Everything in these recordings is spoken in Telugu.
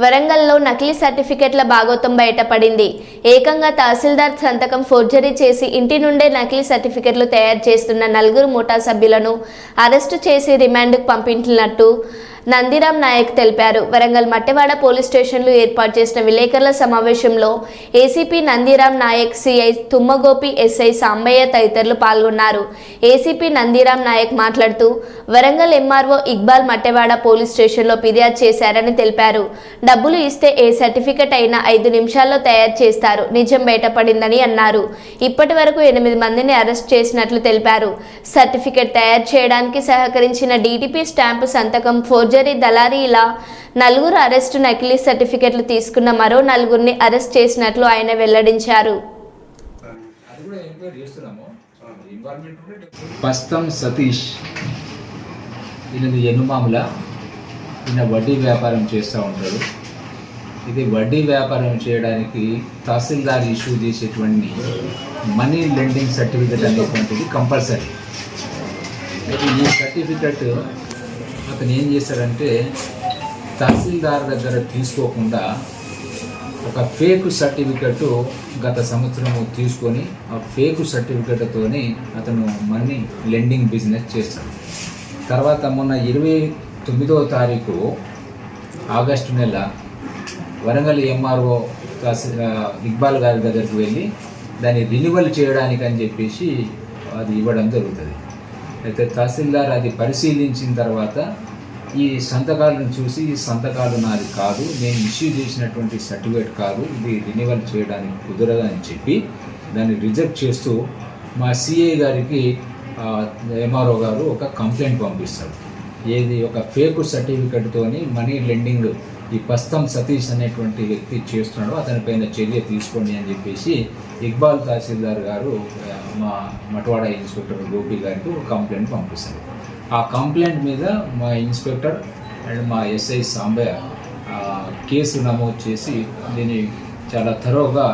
వరంగల్లో నకిలీ సర్టిఫికెట్ల భాగోతం బయటపడింది. ఏకంగా తహసీల్దార్ సంతకం ఫోర్జరీ చేసి ఇంటి నుండే నకిలీ సర్టిఫికెట్లు తయారు చేస్తున్న 4 ముఠా సభ్యులను అరెస్టు చేసి రిమాండ్కు పంపించినట్టు నందిరాం నాయక్ తెలిపారు. వరంగల్ మట్టెవాడ పోలీస్ స్టేషన్లో ఏర్పాటు చేసిన విలేకరుల సమావేశంలో ACP Nandiram Naik, CI Tummagopi, SI Sambaiah తదితరులు పాల్గొన్నారు. ఏసీపీ నందిరాం నాయక్ మాట్లాడుతూ వరంగల్ ఎంఆర్ఓ ఇక్బాల్ మట్టెవాడ పోలీస్ స్టేషన్లో ఫిర్యాదు చేశారని తెలిపారు. డబ్బులు ఇస్తే ఏ సర్టిఫికెట్ అయినా 5 నిమిషాల్లో తయారు చేస్తారు. నిజం బయటపడిందని అన్నారు. ఇప్పటి వరకు 8 మందిని అరెస్ట్ చేసినట్లు తెలిపారు. సర్టిఫికెట్ తయారు చేయడానికి సహకరించిన డీటీపీ స్టాంపు సంతకం ఫోర్జరీ దళారీల 4 అరెస్టు, నకిలీ సర్టిఫికెట్లు తీసుకున్న మరో 4ని అరెస్ట్ చేసినట్లు ఆయన వెల్లడించారు. పస్తం సతీష్ ఈయనది ఎనుమాముల. ఈయన వడ్డీ వ్యాపారం చేస్తూ ఉంటాడు. ఇది వడ్డీ వ్యాపారం చేయడానికి తహసీల్దార్ ఇష్యూ చేసేటువంటి మనీ లెండింగ్ సర్టిఫికెట్ అనేటువంటిది కంపల్సరీ. అయితే ఈ సర్టిఫికెట్ అతను ఏం చేశారంటే తహసీల్దార్ దగ్గర తీసుకోకుండా ఒక ఫేక్ సర్టిఫికెట్ గత సంవత్సరం తీసుకొని ఆ ఫేక్ సర్టిఫికెట్తోని అతను మనీ లెండింగ్ బిజినెస్ చేస్తాడు. తర్వాత మొన్న 29వ తారీఖు ఆగస్టు నెల వరంగల్ ఎంఆర్ఓ ఇక్బాల్ గారి దగ్గరికి వెళ్ళి దాన్ని రినివల్ చేయడానికి అని చెప్పేసి అది ఇవ్వడం జరుగుతుంది. అయితే తహసీల్దార్ అది పరిశీలించిన తర్వాత ఈ సంతకాలను చూసి ఈ సంతకాలు నాది కాదు, నేను ఇష్యూ చేసినటువంటి సర్టిఫికేట్ కాదు, ఇది రినివల్ చేయడానికి కుదరదు అని చెప్పి దాన్ని రిజెక్ట్ చేస్తూ మా సిఐ గారికి ఎంఆర్ఓ గారు ఒక కంప్లైంట్ పంపిస్తారు. ఏది ఒక ఫేక్ సర్టిఫికెట్తోని మనీ లెండింగ్ ఈ పస్తం సతీష్ అనేటువంటి వ్యక్తి చేస్తున్నాడు, అతనిపైన చర్య తీసుకోండి అని చెప్పేసి ఇక్బాల్ తహసీల్దార్ గారు మా మటవాడ ఇన్స్పెక్టర్ గోపి గారికి ఒక కంప్లైంట్ పంపిస్తారు. ఆ కంప్లైంట్ మీద మా ఇన్స్పెక్టర్ అండ్ మా ఎస్ఐ సాంబయ్య కేసు నమోదు చేసి దీన్ని చాలా థరోగా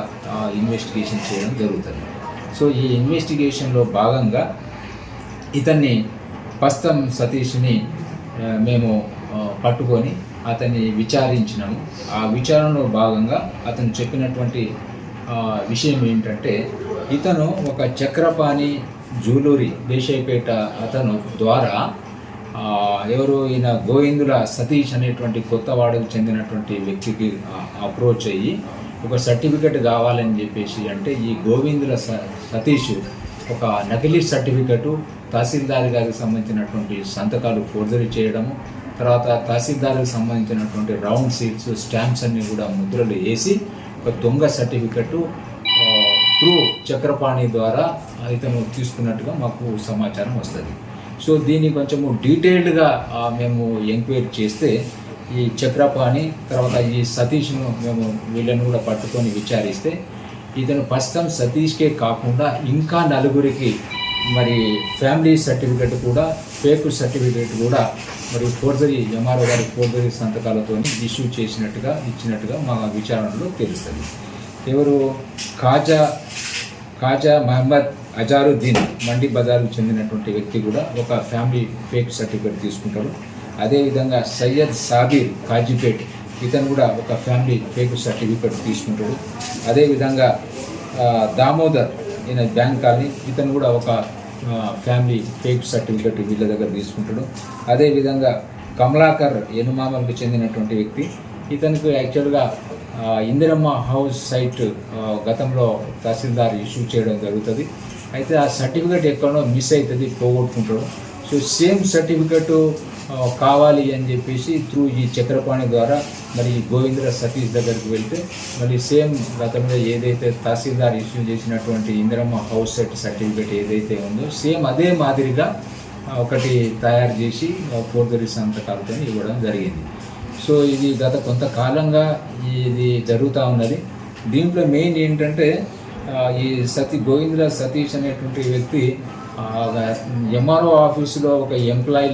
ఇన్వెస్టిగేషన్ చేయడం జరుగుతుంది. సో ఈ ఇన్వెస్టిగేషన్లో భాగంగా ఇతన్ని పస్తం సతీష్ని మేము పట్టుకొని అతన్ని విచారించినాము. ఆ విచారణలో భాగంగా అతను చెప్పినటువంటి విషయం ఏంటంటే ఇతను ఒక చక్రపాణి జ్యువెలరీ దేశాయిపేట అతను ద్వారా ఎవరు ఈయన గోవిందుల సతీష్ అనేటువంటి కొత్తవాడకు చెందినటువంటి వ్యక్తికి అప్రోచ్ అయ్యి ఒక సర్టిఫికెట్ కావాలని చెప్పేసి అంటే ఈ గోవిందుల సతీష్ ఒక నకిలీ సర్టిఫికెటు తహసీల్దార్ గారికి సంబంధించినటువంటి సంతకాలు ఫోర్జరీ చేయడము, తర్వాత తహసీల్దార్కి సంబంధించినటువంటి రౌండ్ సీట్స్, స్టాంప్స్ అన్నీ కూడా ముద్రలు వేసి ఒక దొంగ సర్టిఫికెట్ త్రూ చక్రపాణి ద్వారా ఇతను తీసుకున్నట్టుగా మాకు సమాచారం వస్తుంది. సో దీన్ని కొంచెము డీటెయిల్డ్గా మేము ఎంక్వైరీ చేస్తే ఈ చక్రపాణి తర్వాత ఈ సతీష్ను మేము వీళ్ళని కూడా పట్టుకొని విచారిస్తే ఇతను పస్తం సతీష్కే కాకుండా ఇంకా 4కి మరి ఫ్యామిలీ సర్టిఫికెట్ కూడా ఫేక్ సర్టిఫికెట్ కూడా మరి ఫోర్జరీ ఎంఆర్ఓ గారి ఫోర్జరీ సంతకాలతో ఇష్యూ ఇచ్చినట్టుగా మా విచారణలో తెలుస్తుంది. ఎవరు ఖాజా మహమ్మద్ అజారుద్దీన్ మండి బజార్కు చెందినటువంటి వ్యక్తి కూడా ఒక ఫ్యామిలీ ఫేక్ సర్టిఫికెట్ తీసుకుంటాడు. అదేవిధంగా సయ్యద్ సాబీర్ కాజీపేట్ ఇతను కూడా ఒక ఫ్యామిలీ ఫేక్ సర్టిఫికెట్ తీసుకుంటాడు. అదేవిధంగా దామోదర్ ఈయన బ్యాంక్ కాలనీ ఇతను కూడా ఒక ఫ్యామిలీ ఫేక్ సర్టిఫికెట్ వీళ్ళ దగ్గర తీసుకుంటాడు. అదేవిధంగా కమలాకర్ ఎనుమామలకు చెందినటువంటి వ్యక్తి ఇతనికి యాక్చువల్గా ఇందిరమ్మ హౌస్ సైట్ గతంలో తహసీల్దార్ ఇష్యూ చేయడం జరుగుతుంది. అయితే ఆ సర్టిఫికెట్ ఎక్కడో మిస్ అవుతుంది, పోగొట్టుకుంటాడు. సో సేమ్ సర్టిఫికెట్ కావాలి అని చెప్పేసి త్రూ ఈ చక్రపాణి ద్వారా మరి గోవిందుల సతీష్ దగ్గరికి వెళ్తే మళ్ళీ సేమ్ గతంలో ఏదైతే తహసీల్దార్ ఇష్యూ చేసినటువంటి ఇందిరమ్మ హౌస్ సైట్ సర్టిఫికెట్ ఏదైతే ఉందో సేమ్ అదే మాదిరిగా ఒకటి తయారు చేసి ఫోర్జరీ సంతకాలతో ఇవ్వడం జరిగింది. సో ఇది గత కొంతకాలంగా ఇది జరుగుతూ ఉన్నది. దీంట్లో మెయిన్ ఏంటంటే ఈ గోవిందుల సతీష్ అనేటువంటి వ్యక్తి ఎంఆర్ఓ ఆఫీసులో ఒక ఎంప్లాయీ